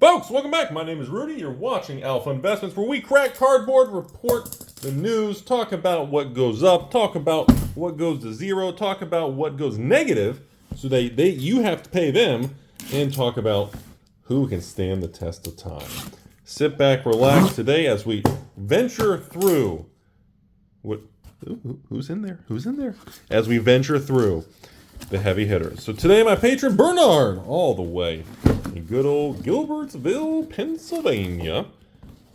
Folks, welcome back. My name is Rudy. You're watching Alpha Investments, where we crack cardboard, report the news, talk about what goes up, talk about what goes to zero, talk about what goes negative, so you have to pay them, and talk about who can stand the test of time. Sit back, relax today as we venture through who's in there? Who's in there? As we venture through the heavy hitters. So today, my patron Bernard, all the way in good old Gilbertsville, Pennsylvania,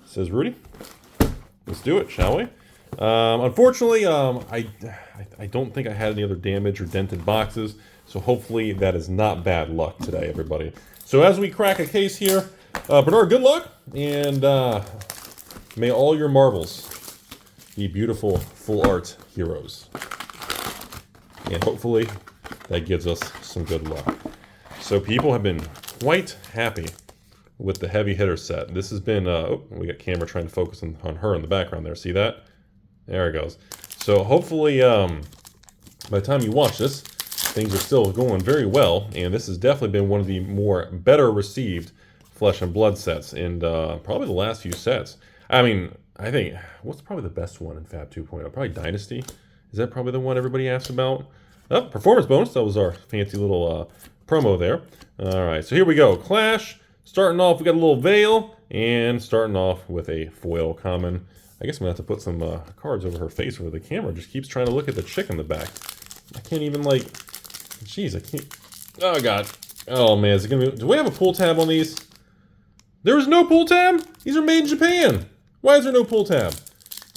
says, Rudy, let's do it, shall we? Unfortunately, I don't think I had any other damage or dented boxes, so hopefully that is not bad luck today, everybody. So as we crack a case here, Bernard, good luck, and may all your marbles be beautiful, full art heroes. And hopefully that gives us some good luck. So people have been quite happy with the heavy hitter set. This has been, we got camera trying to focus on her in the background there. See that? There it goes. So hopefully, by the time you watch this, things are still going very well. And this has definitely been one of the better received Flesh and Blood sets in probably the last few sets. I mean, I think, what's probably the best one in Fab 2.0? Probably Dynasty. Is that probably the one everybody asks about? Oh, performance bonus. That was our fancy little promo there. All right, so here we go. Clash. Starting off, we got a little Veil, and starting off with a foil common. I guess I'm going to have to put some cards over her face where the camera just keeps trying to look at the chick in the back. I can't even, like... Jeez, I can't... Oh, God. Oh, man. Is it going to be... Do we have a pull tab on these? There is no pull tab? These are made in Japan. Why is there no pull tab?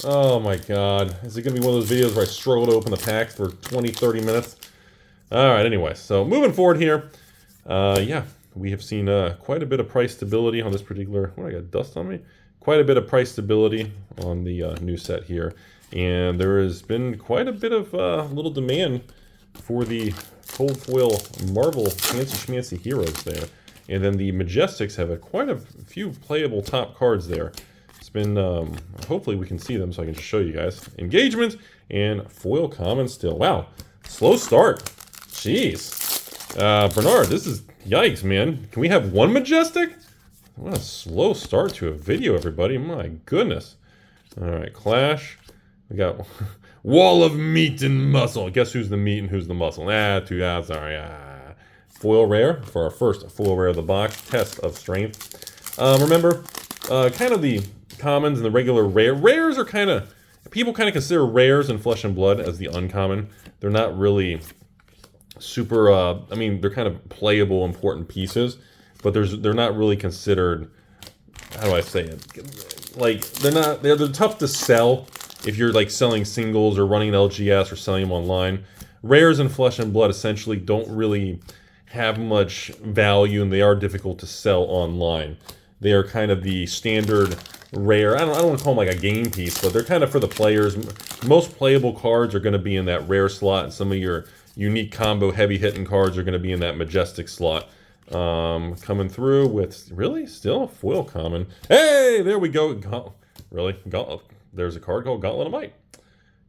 Oh my god. Is it going to be one of those videos where I struggle to open the packs for 20, 30 minutes? Alright, anyway. So, moving forward here. Yeah, we have seen quite a bit of price stability on this particular... What, I got dust on me? Quite a bit of price stability on the new set here. And there has been quite a bit of little demand for the cold foil Marvel fancy schmancy heroes there. And then the Majestics have quite a few playable top cards there. It's been, hopefully we can see them so I can just show you guys. Engagement and foil common still. Wow, slow start. Jeez. Bernard, this is, yikes, man. Can we have one Majestic? What a slow start to a video, everybody. My goodness. All right, Clash. We got Wall of Meat and Muscle. Guess who's the meat and who's the muscle? Sorry. Foil rare for our first foil rare of the box. Test of strength. Remember, kind of the commons and the regular rares are kind of, people kind of consider rares and Flesh and Blood as the uncommon. They're not really super, I mean, they're kind of playable, important pieces, but they're not really considered, how do I say it? Like, they're tough to sell if you're like selling singles or running an LGS or selling them online. Rares and Flesh and Blood essentially don't really have much value, and they are difficult to sell online. They are kind of the standard rare. I don't want to call them like a game piece, but they're kind of for the players. Most playable cards are going to be in that rare slot, and some of your unique combo heavy hitting cards are going to be in that Majestic slot. Coming through with, really? Still a foil common. Hey, there we go. There's a card called Gauntlet of Might.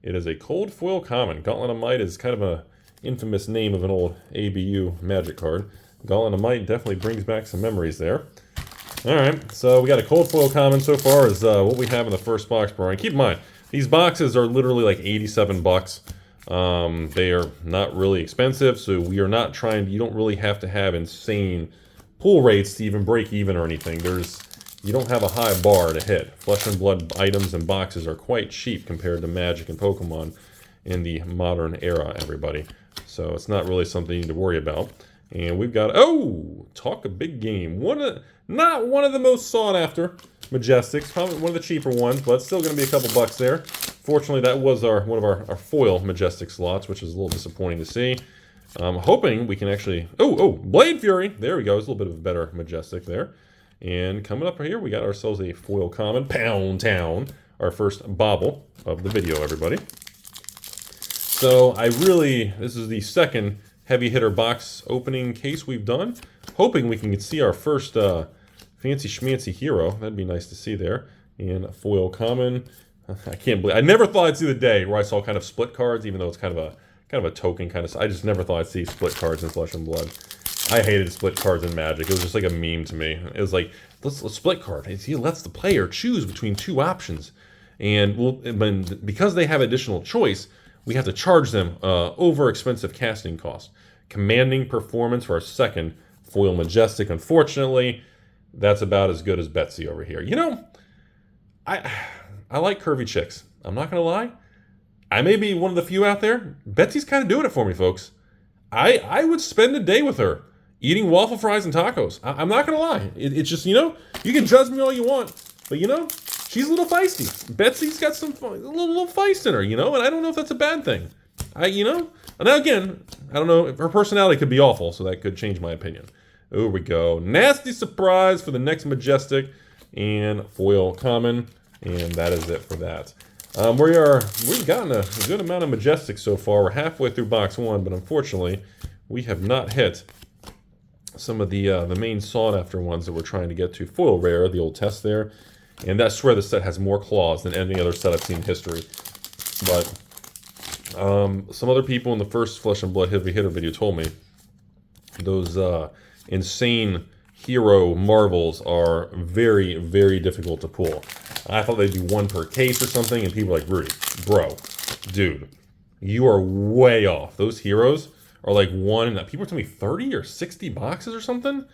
It is a cold foil common. Gauntlet of Might is kind of a infamous name of an old ABU Magic card. Gauntlet of Might definitely brings back some memories there. Alright, so we got a cold foil common so far is what we have in the first box, Brian. Keep in mind, these boxes are literally like 87 bucks. They are not really expensive, so we are not trying to, you don't really have to have insane pull rates to even break even or anything. You don't have a high bar to hit. Flesh and Blood items and boxes are quite cheap compared to Magic and Pokemon in the modern era, everybody. So it's not really something you need to worry about. And we've got, talk a big game. Not one of the most sought after Majestics, probably one of the cheaper ones, but still going to be a couple bucks there. Fortunately, that was one of our foil Majestic slots, which is a little disappointing to see. I'm hoping we can actually, Blade Fury. There we go. It's a little bit of a better Majestic there. And coming up here, we got ourselves a foil common, Pound Town, our first bauble of the video, everybody. So this is the second heavy hitter box opening case we've done. Hoping we can see our first fancy schmancy hero. That'd be nice to see there. And a foil common. I can't believe, I never thought I'd see the day where I saw kind of split cards, even though it's kind of a token kind of, I just never thought I'd see split cards in Flesh and Blood. I hated split cards in Magic. It was just like a meme to me. It was like, let's split card. He lets the player choose between two options. And because they have additional choice, we have to charge them over expensive casting costs. Commanding performance for our second foil Majestic. Unfortunately, that's about as good as Betsy over here. You know, I like curvy chicks. I'm not going to lie. I may be one of the few out there. Betsy's kind of doing it for me, folks. I would spend a day with her eating waffle fries and tacos. I'm not going to lie. It's just, you know, you can judge me all you want. But, you know, she's a little feisty. Betsy's got a little feist in her, you know, and I don't know if that's a bad thing. You know, now again, I don't know. Her personality could be awful, so that could change my opinion. Here we go. Nasty surprise for the next Majestic and foil common. And that is it for that. We've gotten a good amount of Majestics so far. We're halfway through box one, but unfortunately, we have not hit some of the main sought-after ones that we're trying to get to. Foil rare, the old test there. And I swear this set has more claws than any other set I've seen in history. But some other people in the first Flesh and Blood Heavy Hitter video told me those insane hero marvels are very, very difficult to pull. I thought they'd do one per case or something, and people are like, Rudy, bro, dude, you are way off. Those heroes are like one, people are telling me 30 or 60 boxes or something?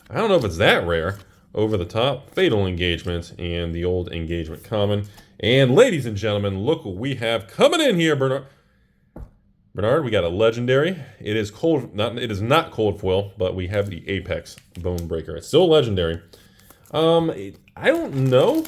I don't know if it's that rare. Over the top, Fatal Engagement, and the old Engagement Common. And ladies and gentlemen, look what we have coming in here, Bernard. Bernard, we got a Legendary. It is not cold foil, but we have the Apex Bone Breaker. It's still Legendary. I don't know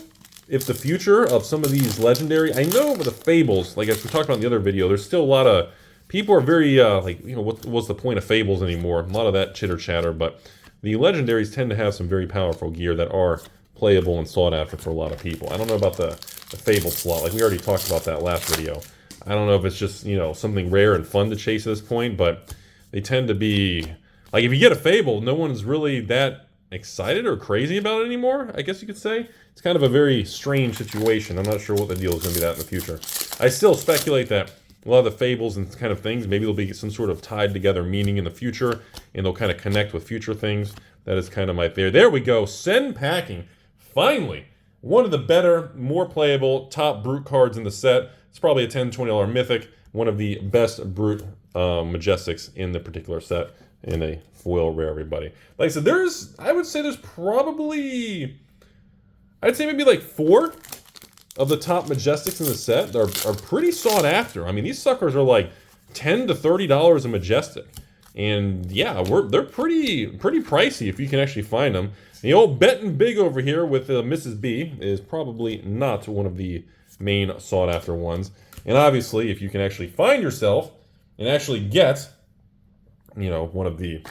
if the future of some of these Legendary, I know with the Fables, like as we talked about in the other video, there's still a lot of, people are very, like, you know, what's the point of Fables anymore? A lot of that chitter chatter, but the Legendaries tend to have some very powerful gear that are playable and sought after for a lot of people. I don't know about the Fable slot, like we already talked about that last video. I don't know if it's just, you know, something rare and fun to chase at this point, but they tend to be, like if you get a Fable, no one's really that excited or crazy about it anymore, I guess you could say. It's kind of a very strange situation. I'm not sure what the deal is going to be that in the future. I still speculate that a lot of the Fables and kind of things, maybe there'll be some sort of tied together meaning in the future, and they'll kind of connect with future things. That is kind of my theory. There we go. Send Packing. Finally, one of the better, more playable, top Brute cards in the set. It's probably a $10, $20 Mythic. One of the best Brute Majestics in the particular set. In a foil rare, everybody. Like I said, I would say there's probably, I'd say maybe like 4 of the top Majestics in the set that are pretty sought after. I mean, these suckers are like $10 to $30 a Majestic. And yeah, they're pretty pricey if you can actually find them. The old betting big over here with Mrs. B is probably not one of the main sought after ones. And obviously, if you can actually find yourself and actually get, you know, one of the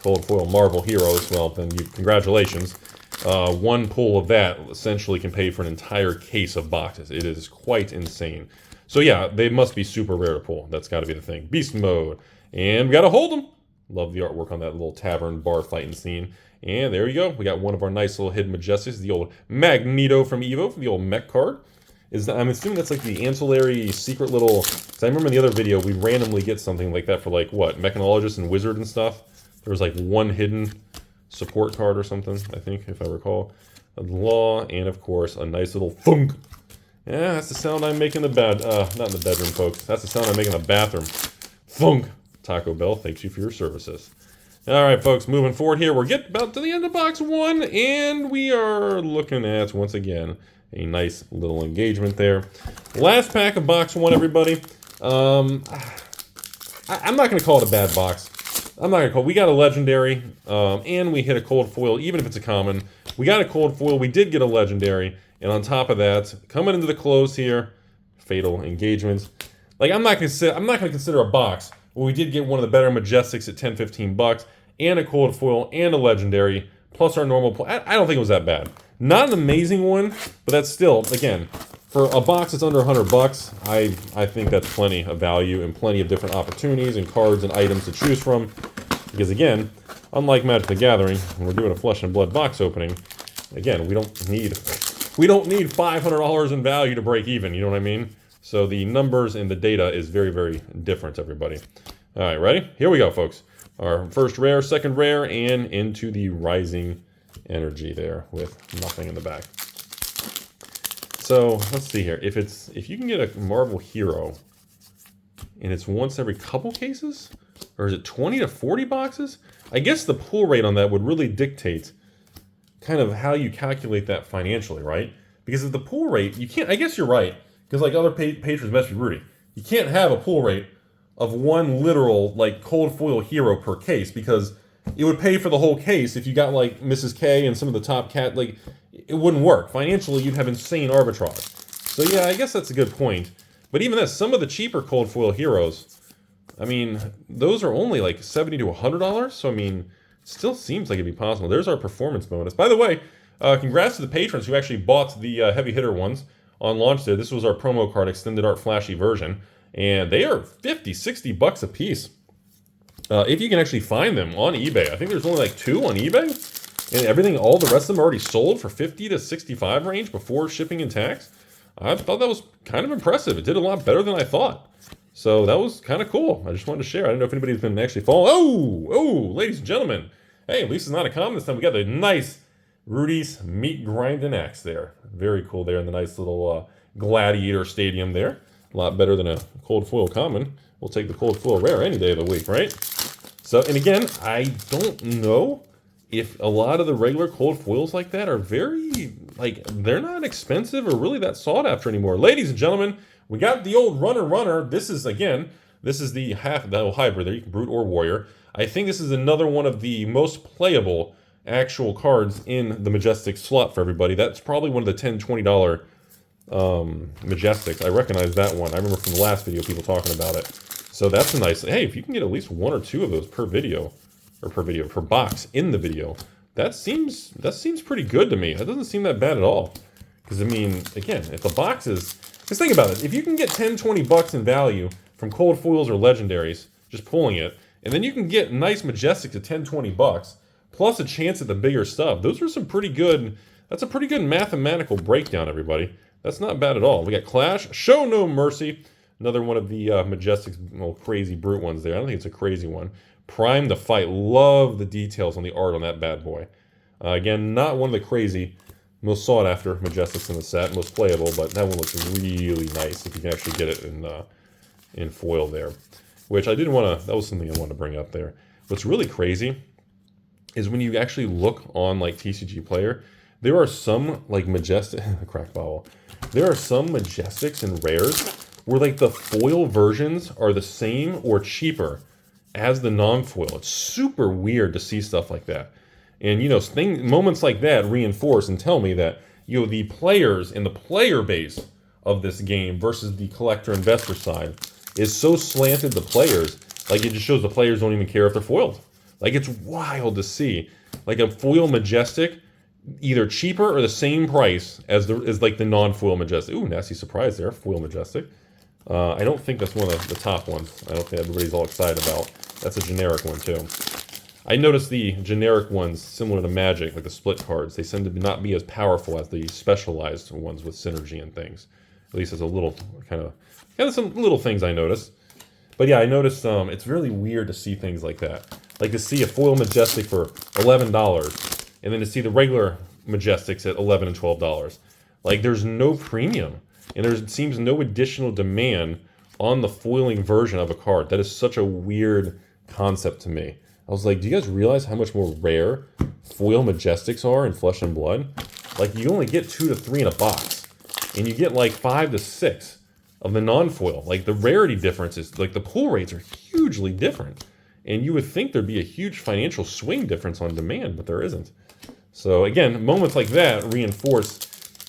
cold foil Marvel heroes, well, then congratulations. One pull of that essentially can pay for an entire case of boxes. It is quite insane. So yeah, they must be super rare to pull. That's got to be the thing. Beast mode. And we got to hold them. Love the artwork on that little tavern bar fighting scene. And there you go. We got one of our nice little hidden Majestics, the old Magneto from Evo, from the old mech card. I'm assuming that's like the ancillary secret little... Because I remember in the other video, we randomly get something like that for like, what, Mechanologist and Wizard and stuff. There was like one hidden support card or something, I think, if I recall. A Law, and of course, a nice little thunk. Yeah, that's the sound I make in the bed. Not in the bedroom, folks. That's the sound I make in the bathroom. Thunk. Taco Bell, thanks you for your services. All right, folks, moving forward here. We're getting about to the end of box one, and we are looking at, once again, a nice little engagement there. Last pack of box one, everybody. I'm not going to call it a bad box. I'm not going to call it. We got a Legendary, and we hit a cold foil, even if it's a common. We got a cold foil. We did get a Legendary, and on top of that, coming into the close here, Fatal Engagements. Like, I'm not going to consider a box. Well, we did get one of the better Majestics at 10, 15 bucks, and a cold foil, and a Legendary, plus our normal play. I don't think it was that bad. Not an amazing one, but that's still, again, for a box that's under 100 bucks, I think that's plenty of value and plenty of different opportunities and cards and items to choose from. Because again, unlike Magic the Gathering, when we're doing a Flesh and Blood box opening, again, we don't need $500 in value to break even, you know what I mean? So the numbers and the data is very, very different, everybody. All right, ready? Here we go, folks. Our first rare, second rare, and into the rising energy there with nothing in the back. So let's see here. If you can get a Marvel Hero and it's once every couple cases, or is it 20 to 40 boxes? I guess the pull rate on that would really dictate kind of how you calculate that financially, right? Because if the pull rate, you can't, I guess you're right, because like other patrons message Rudy, you can't have a pull rate of one literal like cold foil hero per case, because it would pay for the whole case if you got like Mrs. K and some of the top cat, like it wouldn't work. Financially, you'd have insane arbitrage. So yeah, I guess that's a good point. But even this, some of the cheaper cold foil heroes, I mean, those are only like $70 to $100. So I mean, still seems like it'd be possible. There's our performance bonus. By the way, congrats to the patrons who actually bought the heavy hitter ones on launch day. This was our promo card extended art flashy version. And they are 50, 60 bucks a piece. If you can actually find them on eBay. I think there's only like 2 on eBay. And everything, all the rest of them are already sold for 50 to 65 range before shipping and tax. I thought that was kind of impressive. It did a lot better than I thought. So that was kind of cool. I just wanted to share. I don't know if anybody's been actually following. Oh, ladies and gentlemen. Hey, at least it's not a common this time. We got the nice Rudy's meat grinding axe there. Very cool there in the nice little gladiator stadium there. A lot better than a cold foil common. We'll take the cold foil rare any day of the week, right? So, and again, I don't know if a lot of the regular cold foils like that are very, like, they're not expensive or really that sought after anymore. Ladies and gentlemen, we got the old runner. This is, again, this is the hybrid there. You can brute or warrior. I think this is another one of the most playable actual cards in the Majestic slot for everybody. That's probably one of the $10, $20 Majestics. I recognize that one. I remember from the last video people talking about it. So that's a nice, hey, if you can get at least 1 or 2 of those per video, or per box in the video, that seems pretty good to me. That doesn't seem that bad at all. Because I mean, again, if the box is, just think about it. If you can get 10, 20 bucks in value from cold foils or legendaries, just pulling it, and then you can get nice Majestics at 10, 20 bucks, plus a chance at the bigger stuff. Those are some pretty good, that's a pretty good mathematical breakdown, everybody. That's not bad at all. We got Clash, Show No Mercy, another one of the Majestics, well, crazy brute ones there. I don't think it's a crazy one. Prime to Fight. Love the details on the art on that bad boy. Again, not one of the crazy, most sought after Majestics in the set, most playable, but that one looks really nice if you can actually get it in foil there. Which I didn't want to, that was something I wanted to bring up there. What's really crazy is when you actually look on like TCG Player, there are some like Majestic, crack bottle. There are some Majestics and rares where like the foil versions are the same or cheaper as the non-foil. It's super weird to see stuff like that. And, you know, moments like that reinforce and tell me that, you know, the players and the player base of this game versus the collector-investor side is so slanted to players, like it just shows the players don't even care if they're foiled. Like, it's wild to see. Like, a foil Majestic, either cheaper or the same price as like the non-foil Majestic. Ooh, nasty surprise there, foil Majestic. I don't think that's one of the top ones. I don't think everybody's all excited about. That's a generic one, too. I noticed the generic ones, similar to Magic, like the split cards, they tend to not be as powerful as the specialized ones with synergy and things. At least as a little, kind of some little things I noticed. But yeah, I noticed it's really weird to see things like that. Like to see a foil Majestic for $11, and then to see the regular Majestics at $11 and $12. Like, there's no premium. And there seems no additional demand on the foiling version of a card. That is such a weird concept to me. I was like, do you guys realize how much more rare foil Majestics are in Flesh and Blood? Like, you only get 2 to 3 in a box. And you get like 5 to 6 of the non-foil. Like, the rarity difference is, like, the pull rates are hugely different. And you would think there'd be a huge financial swing difference on demand, but there isn't. So, again, moments like that reinforce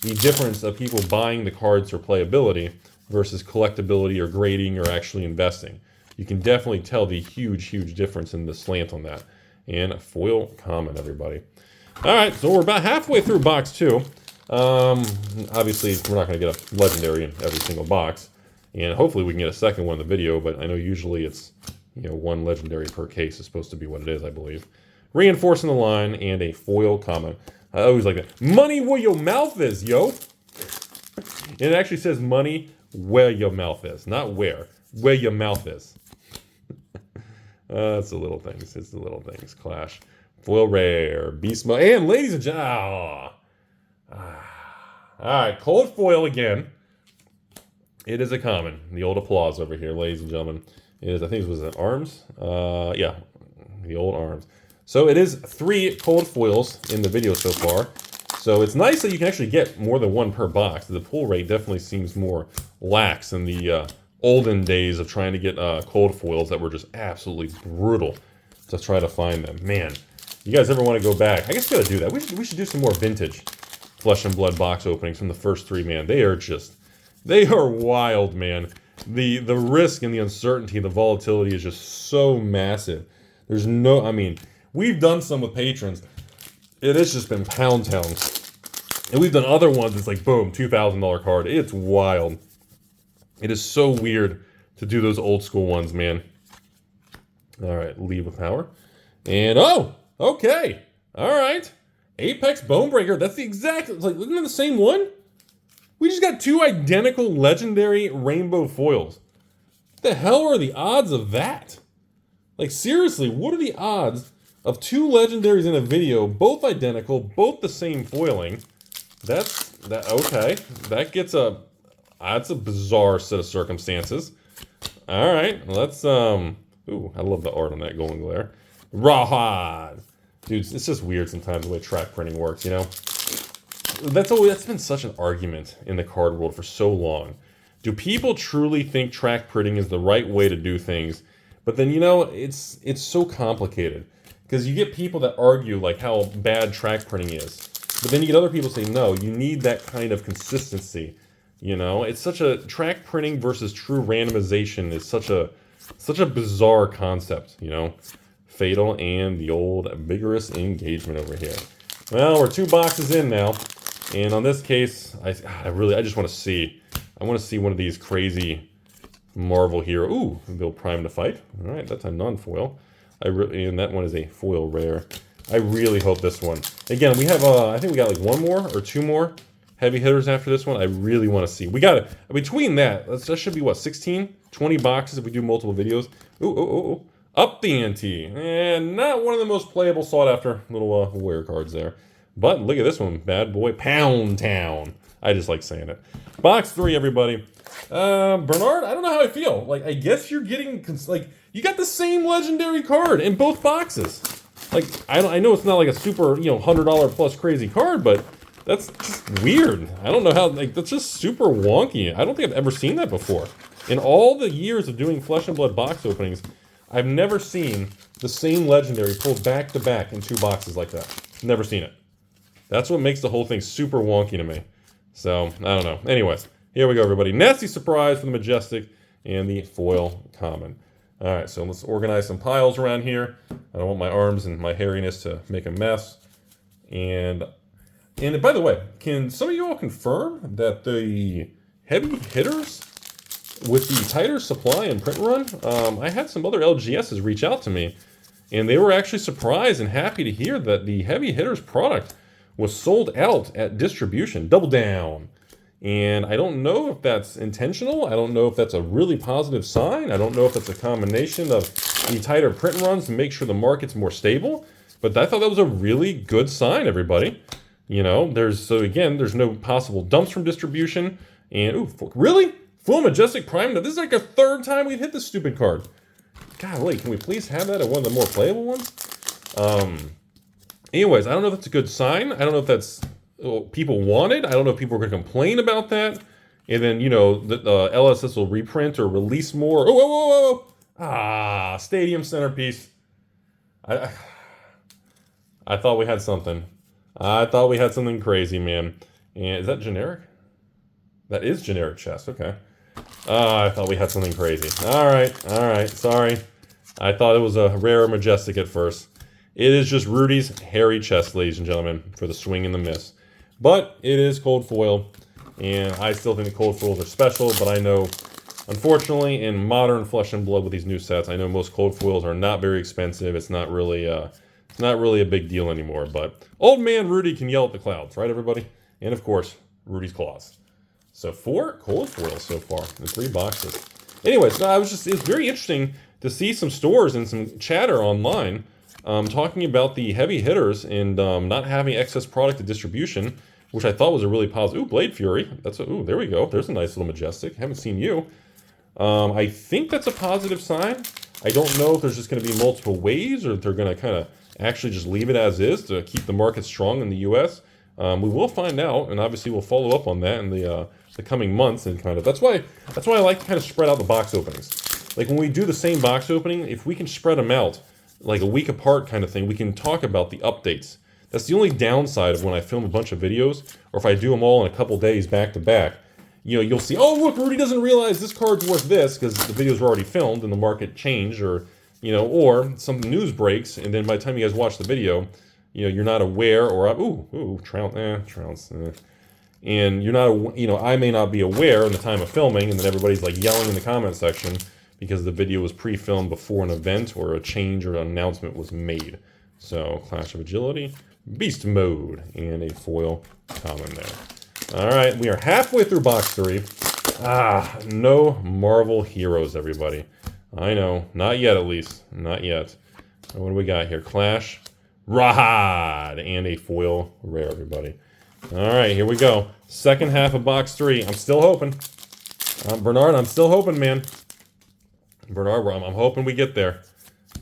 the difference of people buying the cards for playability versus collectability or grading or actually investing. You can definitely tell the huge difference in the slant on that. And foil common, everybody. All right, so we're about halfway through box 2. Obviously, we're not going to get a legendary in every single box. And hopefully we can get a second one in the video, but I know usually it's, you know, 1 legendary per case is supposed to be what it is, I believe. Reinforcing the line and a foil common. I always like that. Money where your mouth is, yo. And it actually says money where your mouth is, not where your mouth is. It's the little things. It's the little things. Clash. Foil rare. Beast mode. And ladies and gentlemen. Alright, cold foil again. It is a common. The old applause over here, ladies and gentlemen. It is, I think it was an arms. Yeah, the old arms. So it is 3 cold foils in the video so far. So it's nice that you can actually get more than 1 per box. The pull rate definitely seems more lax than the olden days of trying to get cold foils that were just absolutely brutal to try to find them. Man, you guys ever want to go back? I guess we gotta do that. We should do some more vintage Flesh and Blood box openings from the first 3, man. They are wild, man. The risk and the uncertainty, the volatility is just so massive. There's no, I mean, we've done some with patrons. It has just been pound town. And we've done other ones, it's like, boom, $2,000 card. It's wild. It is so weird to do those old school ones, man. All right, leave with power. And, oh, okay. All right. Apex Bonebreaker. That's the exact, like, isn't it the same one? We just got 2 identical legendary rainbow foils. What the hell are the odds of that? Like, seriously, what are the odds of 2 legendaries in a video, both identical, both the same foiling? Okay. That's a bizarre set of circumstances. All right, let's, ooh, I love the art on that golden glare. Rawhide. Dude, it's just weird sometimes the way track printing works, you know? That's been such an argument in the card world for so long. Do people truly think track printing is the right way to do things? But then, you know, it's so complicated. Because you get people that argue like how bad track printing is. But then you get other people saying, no, you need that kind of consistency. You know, it's such a, track printing versus true randomization is such a bizarre concept, you know? Fatal and the old vigorous engagement over here. Well, we're 2 boxes in now. And on this case, I just want to see. I want to see one of these crazy Marvel hero. Ooh, build Prime to Fight. All right, that's a non-foil. And that one is a foil rare. I really hope this one. Again, we have, I think we got like 1 more or 2 more heavy hitters after this one. I really want to see. We got it. Between that should be what, 16, 20 boxes if we do multiple videos. Ooh. Up the ante. And not one of the most playable, sought-after little wear cards there. But look at this one. Bad boy. Pound Town. I just like saying it. Box 3, everybody. Bernard, I don't know how I feel. Like, I guess you're getting, like, you got the same legendary card in both boxes. Like, I know it's not like a super, you know, $100 plus crazy card, but that's just weird. I don't know how, like, that's just super wonky. I don't think I've ever seen that before. In all the years of doing Flesh and Blood box openings, I've never seen the same legendary pulled back to back in 2 boxes like that. Never seen it. That's what makes the whole thing super wonky to me. So, I don't know. Anyways, here we go, everybody. Nasty surprise for the Majestic and the foil common. All right, so let's organize some piles around here. I don't want my arms and my hairiness to make a mess. And by the way, can some of you all confirm that the heavy hitters with the tighter supply and print run, I had some other LGSs reach out to me, and they were actually surprised and happy to hear that the heavy hitters product was sold out at distribution, double down. And I don't know if that's intentional. I don't know if that's a really positive sign. I don't know if that's a combination of the tighter print runs to make sure the market's more stable. But I thought that was a really good sign, everybody. You know, there's no possible dumps from distribution. And, ooh, really? Full Majestic Prime? Now, this is like a 3rd time we've hit this stupid card. Golly, can we please have that at one of the more playable ones? Anyways, I don't know if that's a good sign. I don't know if that's what people wanted. I don't know if people are going to complain about that. And then, you know, the LSS will reprint or release more. Oh, whoa. Stadium centerpiece. I thought we had something. I thought we had something crazy, man. And is that generic? That is generic chest. Okay. I thought we had something crazy. All right. Sorry. I thought it was a rare Majestic at first. It is just Rudy's hairy chest, ladies and gentlemen, for the swing and the miss. But it is cold foil, and I still think the cold foils are special, but I know, unfortunately, in modern Flesh and Blood with these new sets, I know most cold foils are not very expensive. It's not really a big deal anymore, but old man Rudy can yell at the clouds, right, everybody? And, of course, Rudy's claws. So 4 cold foils so far in 3 boxes. Anyways, it's very interesting to see some stores and some chatter online talking about the heavy hitters and not having excess product to distribution, which I thought was a really positive. Ooh, Blade Fury. Ooh, there we go. There's a nice little Majestic. Haven't seen you. I think that's a positive sign. I don't know if there's just going to be multiple waves or if they're going to kind of actually just leave it as is to keep the market strong in the U.S. We will find out, and obviously we'll follow up on that in the coming months. And kind of that's why I like to kind of spread out the box openings. Like when we do the same box opening, if we can spread them out like a week apart kind of thing, we can talk about the updates. That's the only downside of when I film a bunch of videos, or if I do them all in a couple days back to back. You know, you'll see, oh, look, Rudy doesn't realize this card's worth this because the videos were already filmed and the market changed, or, you know, or some news breaks, and then by the time you guys watch the video, you know, you're not aware, or, trounce, and you're not, you know, I may not be aware in the time of filming, and then everybody's like yelling in the comment section because the video was pre-filmed before an event or a change or an announcement was made. So, Clash of Agility, Beast Mode, and a foil common there. All right, we are halfway through box 3. No Marvel Heroes, everybody. I know, not yet at least, not yet. What do we got here? Clash, Rod, and a foil rare, everybody. All right, here we go. Second half of box 3. I'm still hoping. Bernard, I'm still hoping, man. Bernard, I'm hoping we get there.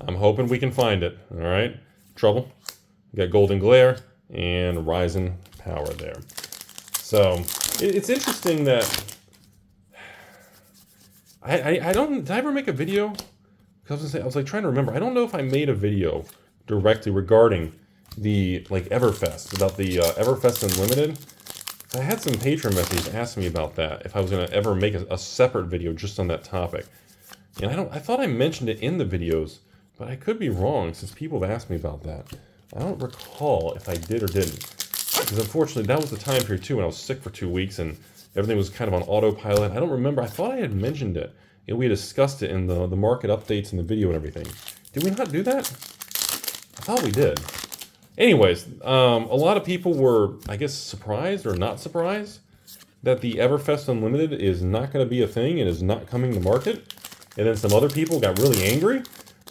I'm hoping we can find it. All right, Trouble. We got Golden Glare and Rising Power there. So it's interesting that I don't. Did I ever make a video? Because I was like trying to remember. I don't know if I made a video directly regarding the Everfest, about the Everfest Unlimited. I had some patron messages asking me about that, if I was gonna ever make a separate video just on that topic. And I thought I mentioned it in the videos, but I could be wrong since people have asked me about that. I don't recall if I did or didn't. Because unfortunately, that was the time period too when I was sick for 2 weeks and everything was kind of on autopilot. I don't remember. I thought I had mentioned it. And we had discussed it in the market updates and the video and everything. Did we not do that? I thought we did. Anyways, a lot of people were, I guess, surprised or not surprised that the Everfest Unlimited is not going to be a thing and is not coming to market. And then some other people got really angry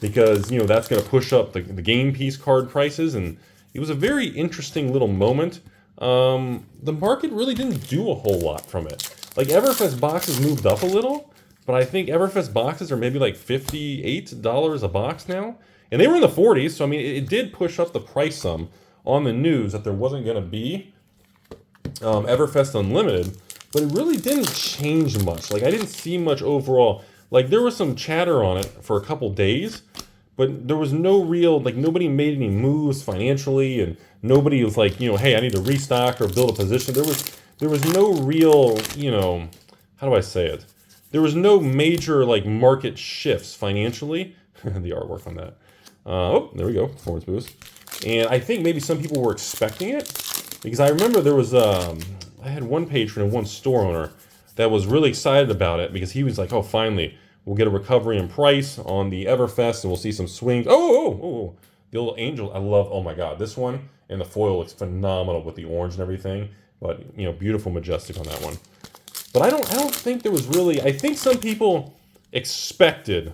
because, you know, that's going to push up the game piece card prices. And it was a very interesting little moment. The market really didn't do a whole lot from it. Like, Everfest boxes moved up a little, but I think Everfest boxes are maybe like $58 a box now. And they were in the 40s, so I mean, it did push up the price some on the news that there wasn't going to be Everfest Unlimited, but it really didn't change much. Like, I didn't see much overall. Like, there was some chatter on it for a couple days, but there was no real, like, nobody made any moves financially, and nobody was like, you know, hey, I need to restock or build a position. There was no real, you know, how do I say it? There was no major, like, market shifts financially. The artwork on that. Oh, there we go, performance boost. And I think maybe some people were expecting it, because I remember there was, I had one patron and one store owner that was really excited about it, because he was like, oh, finally, we'll get a recovery in price on the Everfest, and we'll see some swings. Oh, the little angel, I love, oh my God, this one, and the foil looks phenomenal with the orange and everything, but, you know, beautiful Majestic on that one. But I don't think there was really, I think some people expected,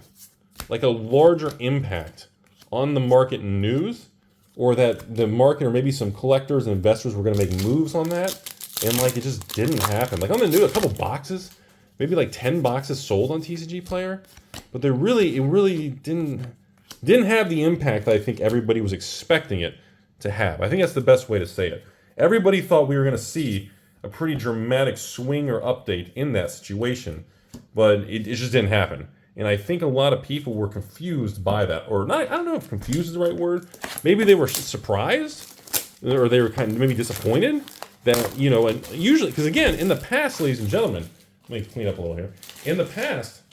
like, a larger impact on the market news, or that the market or maybe some collectors and investors were going to make moves on that, and like it just didn't happen. Like on the news, a couple boxes, maybe like 10 boxes sold on TCG Player, but it really didn't have the impact I think everybody was expecting it to have. I think that's the best way to say it. Everybody thought we were going to see a pretty dramatic swing or update in that situation, but it just didn't happen. And I think a lot of people were confused by that, or not. I don't know if confused is the right word. Maybe they were surprised, or they were kind of maybe disappointed that, you know, and usually, because again, in the past, ladies and gentlemen, let me clean up a little here. In the past,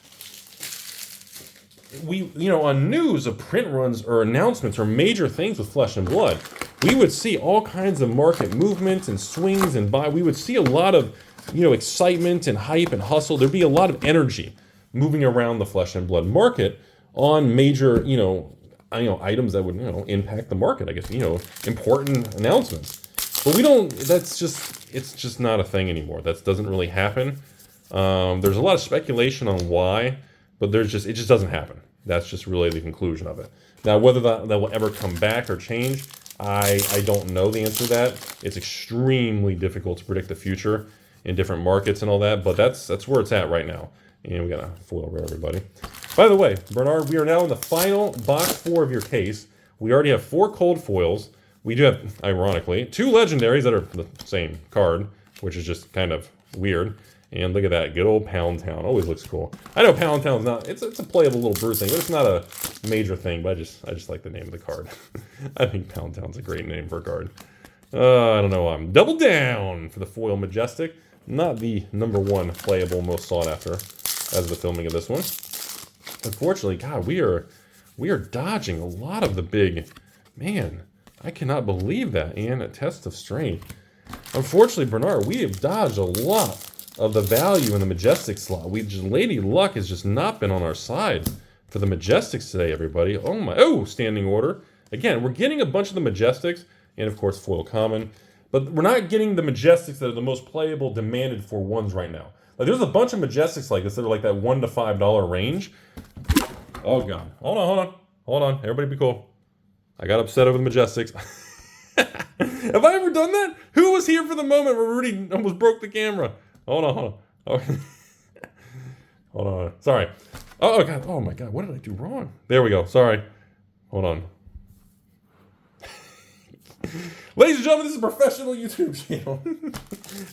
we, you know, on news of print runs or announcements or major things with Flesh and Blood, we would see all kinds of market movements and swings and buy. We would see a lot of, you know, excitement and hype and hustle. There'd be a lot of energy moving around the Flesh and Blood market on major, you know, items that would, you know, impact the market, I guess, you know, important announcements. But we don't, it's just not a thing anymore. That doesn't really happen. There's a lot of speculation on why, but it just doesn't happen. That's just really the conclusion of it. Now, whether that will ever come back or change, I don't know the answer to that. It's extremely difficult to predict the future in different markets and all that, but that's where it's at right now. And we got a foil rare, everybody. By the way, Bernard, we are now in the final box 4 of your case. We already have 4 cold foils. We do have, ironically, 2 legendaries that are the same card, which is just kind of weird. And look at that, good old Pound Town. Always looks cool. I know Pound Town's not, it's a playable little bird thing, but it's not a major thing, but I just like the name of the card. I think Pound Town's a great name for a card. I don't know, I'm Double Down for the foil Majestic. Not the #1 playable, most sought after as of the filming of this one. Unfortunately, God, we are dodging a lot of the big, man, I cannot believe that. And a Test of Strength. Unfortunately, Bernard, we have dodged a lot of the value in the Majestic slot. Lady Luck has just not been on our side for the Majestics today, everybody. Oh, standing order. Again, we're getting a bunch of the Majestics, and of course, foil common. But we're not getting the Majestics that are the most playable, demanded for ones right now. Like, there's a bunch of Majestics like this that are like that $1 to $5 range. Oh, God. Hold on. Everybody be cool. I got upset over the Majestics. Have I ever done that? Who was here for the moment where Rudy almost broke the camera? Hold on. Oh. Hold on. Sorry. Oh, God. Oh, my God. What did I do wrong? There we go. Sorry. Hold on. Ladies and gentlemen, this is a professional YouTube channel.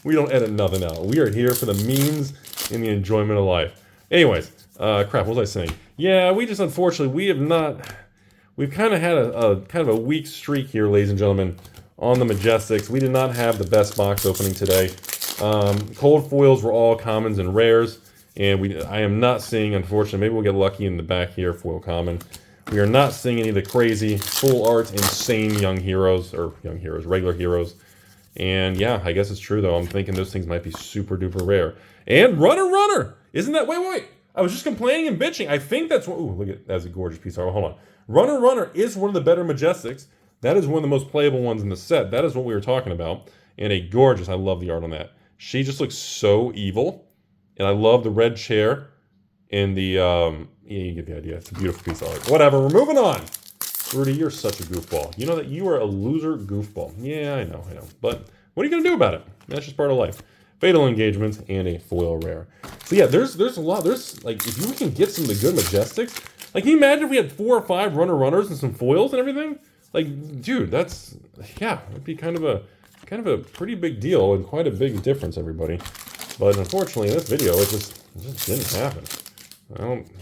We don't edit nothing out. We are here for the memes and the enjoyment of life. Anyways, crap, what was I saying? Yeah, we just, unfortunately, we've kind of had a weak streak here, ladies and gentlemen, on the Majestics. We did not have the best box opening today. Cold foils were all commons and rares, and I am not seeing, unfortunately, maybe we'll get lucky in the back here, foil common. We are not seeing any of the crazy, full art, insane regular heroes. And yeah, I guess it's true though. I'm thinking those things might be super duper rare. And Runner! Isn't that, wait. I was just complaining and bitching. I think that's what, ooh, look at, that's a gorgeous piece of art. Hold on. Runner is one of the better Majestics. That is one of the most playable ones in the set. That is what we were talking about. And a gorgeous, I love the art on that. She just looks so evil. And I love the red chair and the, yeah, you get the idea. It's a beautiful piece of art. Whatever, we're moving on. Rudy, you're such a goofball. You know that you are a loser goofball. Yeah, I know. But what are you going to do about it? That's just part of life. Fatal Engagements and a foil rare. So yeah, there's a lot. There's, like, if you can get some of the good Majestics, like, can you imagine if we had 4 or 5 runners and some foils and everything? Like, dude, that's, yeah, it'd be kind of a pretty big deal and quite a big difference, everybody. But unfortunately, in this video, it just didn't happen.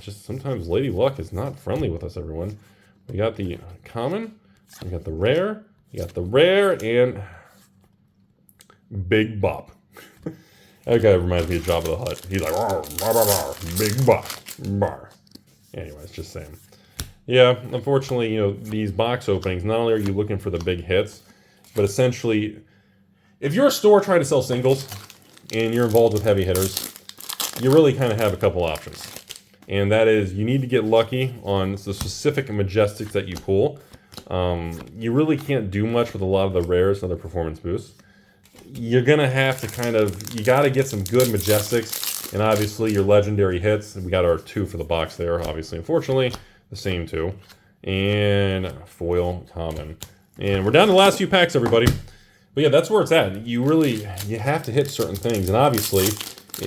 Sometimes Lady Luck is not friendly with us, everyone. We got the common, we got the rare, and Big Bop. That guy reminds me of Jabba the Hutt. He's like, rawr, rawr, rawr, rawr, Big Bop, rawr. Anyways, just saying. Yeah, unfortunately, these box openings, not only are you looking for the big hits, but essentially, if you're a store trying to sell singles, and you're involved with heavy hitters, you really kind of have a couple options. And that is, you need to get lucky on the specific Majestics that you pull. You really can't do much with a lot of the rares and other performance boosts. You're going to have to you got to get some good Majestics, and obviously your legendary hits. We got our 2 for the box there, obviously, unfortunately, the same 2. And foil common. And we're down to the last few packs, everybody. But yeah, that's where it's at. You have to hit certain things. And obviously,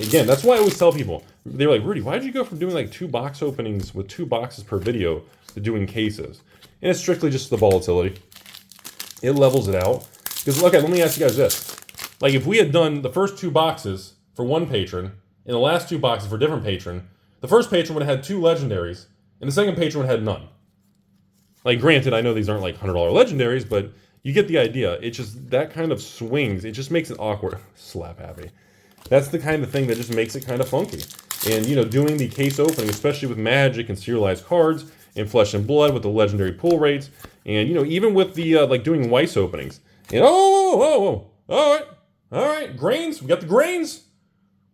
again, that's why I always tell people, they're like, Rudy, why did you go from doing like 2 box openings with 2 boxes per video to doing cases? And it's strictly just the volatility. It levels it out. Because, okay, let me ask you guys this. Like, if we had done the first 2 boxes for one patron, and the last 2 boxes for a different patron, the first patron would have had 2 legendaries, and the second patron would have had none. Like, granted, I know these aren't like $100 legendaries, but you get the idea. It just, that kind of swings, it just makes it awkward. Slap happy. That's the kind of thing that just makes it kind of funky. And, doing the case opening, especially with Magic and serialized cards and Flesh and Blood with the legendary pull rates, and, even with the, like, doing Weiss openings. And, all right, grains, we got the grains.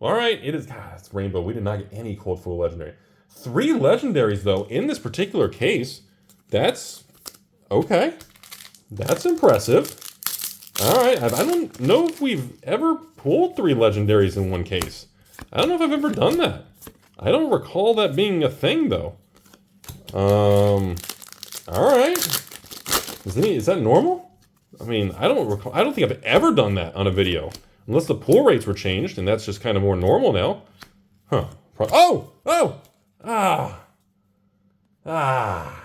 All right, it is, God, it's rainbow. We did not get any cold foil legendary. 3 legendaries, though, in this particular case. That's, okay. That's impressive. All right, I don't know if we've ever pulled 3 legendaries in one case. I don't know if I've ever done that. I don't recall that being a thing, though. All right. Is that normal? I mean, I don't think I've ever done that on a video. Unless the pull rates were changed, and that's just kind of more normal now. Huh. Oh! Oh! Ah! Ah!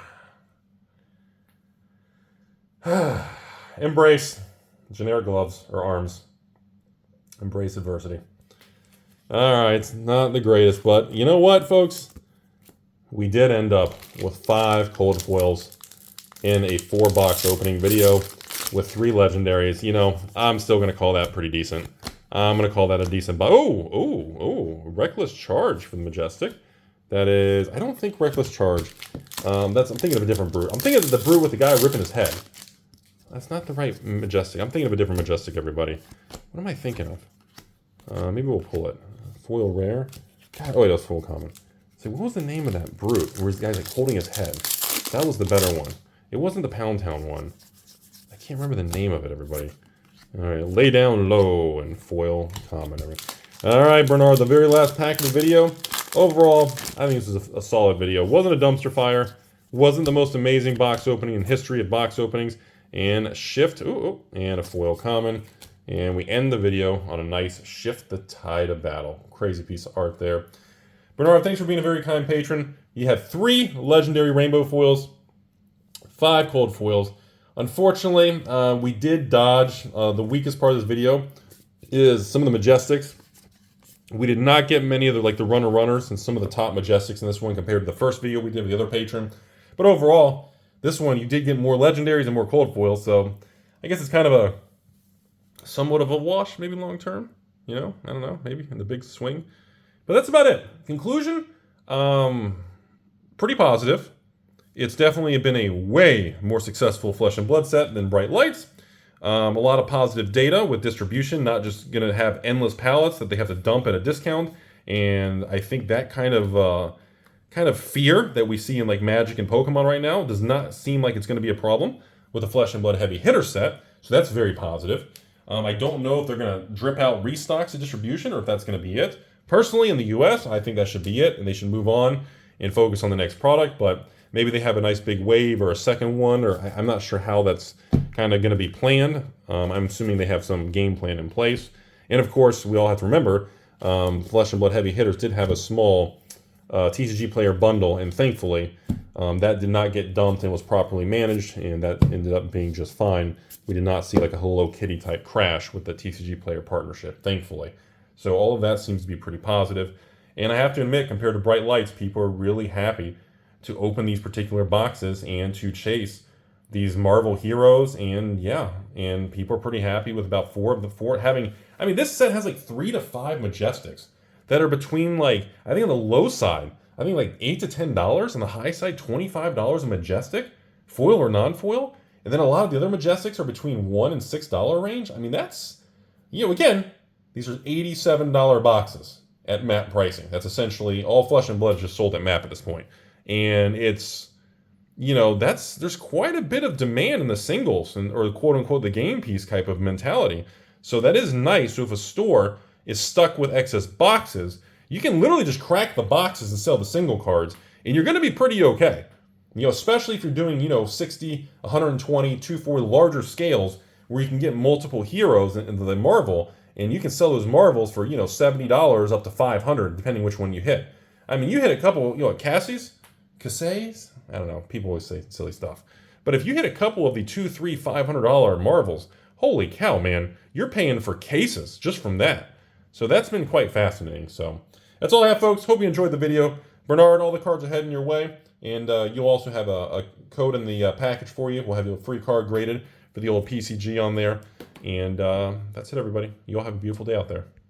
Embrace generic gloves or arms. Embrace adversity. Alright, it's not the greatest, but you know what, folks? We did end up with 5 cold foils in a 4-box opening video with 3 legendaries. You know, I'm still going to call that pretty decent. I'm going to call that a decent buy. Oh, Reckless Charge for the Majestic. That is, I don't think Reckless Charge. I'm thinking of a different brew. I'm thinking of the brew with the guy ripping his head. That's not the right Majestic. I'm thinking of a different Majestic, everybody. What am I thinking of? Maybe we'll pull it. Foil Rare. God, oh, wait, that was Foil Common. So what was the name of that brew where this guy's like holding his head? That was the better one. It wasn't the Pound Town one. I can't remember the name of it, everybody. All right, Lay Down Low and Foil Common. All right, Bernard, the very last pack of the video. Overall, I think this is a solid video. Wasn't a dumpster fire. Wasn't the most amazing box opening in history of box openings. And Shift, and a Foil Common. And we end the video on a nice Shift the Tide of Battle. Crazy piece of art there. Bernard, thanks for being a very kind patron. You had 3 legendary rainbow foils, 5 cold foils. Unfortunately, we did dodge. The weakest part of this video is some of the Majestics. We did not get many of the runners and some of the top Majestics in this one compared to the first video we did with the other patron. But overall, this one you did get more legendaries and more cold foils, so I guess it's kind of a somewhat of a wash, maybe long term. You know, I don't know, maybe in the big swing. But that's about it. Conclusion, pretty positive. It's definitely been a way more successful Flesh and Blood set than Bright Lights. A lot of positive data with distribution, not just going to have endless pallets that they have to dump at a discount. And I think that kind of fear that we see in like Magic and Pokemon right now does not seem like it's going to be a problem with the Flesh and Blood Heavy Hitter set. So that's very positive. I don't know if they're going to drip out restocks of distribution or if that's going to be it. Personally, in the US, I think that should be it, and they should move on and focus on the next product, but maybe they have a nice big wave or a second one, or I'm not sure how that's kind of going to be planned. I'm assuming they have some game plan in place. And of course, we all have to remember, Flesh and Blood Heavy Hitters did have a small TCG player bundle, and thankfully, that did not get dumped and was properly managed, and that ended up being just fine. We did not see like a Hello Kitty type crash with the TCG player partnership, thankfully. So all of that seems to be pretty positive. And I have to admit, compared to Bright Lights, people are really happy to open these particular boxes and to chase these Marvel heroes. And yeah, and people are pretty happy with about 4 of the 4 having, I mean, this set has like 3 to 5 Majestics that are between like, I think on the low side, I think like $8 to $10, on the high side, $25 a Majestic, foil or non-foil. And then a lot of the other Majestics are between $1 and $6 range. I mean, that's, you know, again, these are $87 boxes at MAP pricing. That's essentially all Flesh and Blood just sold at MAP at this point. And it's, you know, there's quite a bit of demand in the singles or quote unquote the game piece type of mentality. So that is nice. So if a store is stuck with excess boxes, you can literally just crack the boxes and sell the single cards, and you're going to be pretty okay. You know, especially if you're doing, you know, 60, 120, 240 larger scales where you can get multiple heroes in the Marvel. And you can sell those Marvels for, you know, $70 up to $500, depending which one you hit. I mean, you hit a couple, you know, Cassie's? I don't know. People always say silly stuff. But if you hit a couple of the $200, $300, $500 Marvels, holy cow, man, you're paying for cases just from that. So that's been quite fascinating. So that's all I have, folks. Hope you enjoyed the video. Bernard, all the cards are heading your way. And you'll also have a code in the package for you. We'll have a free card graded for the old PCG on there. And that's it, everybody. You all have a beautiful day out there.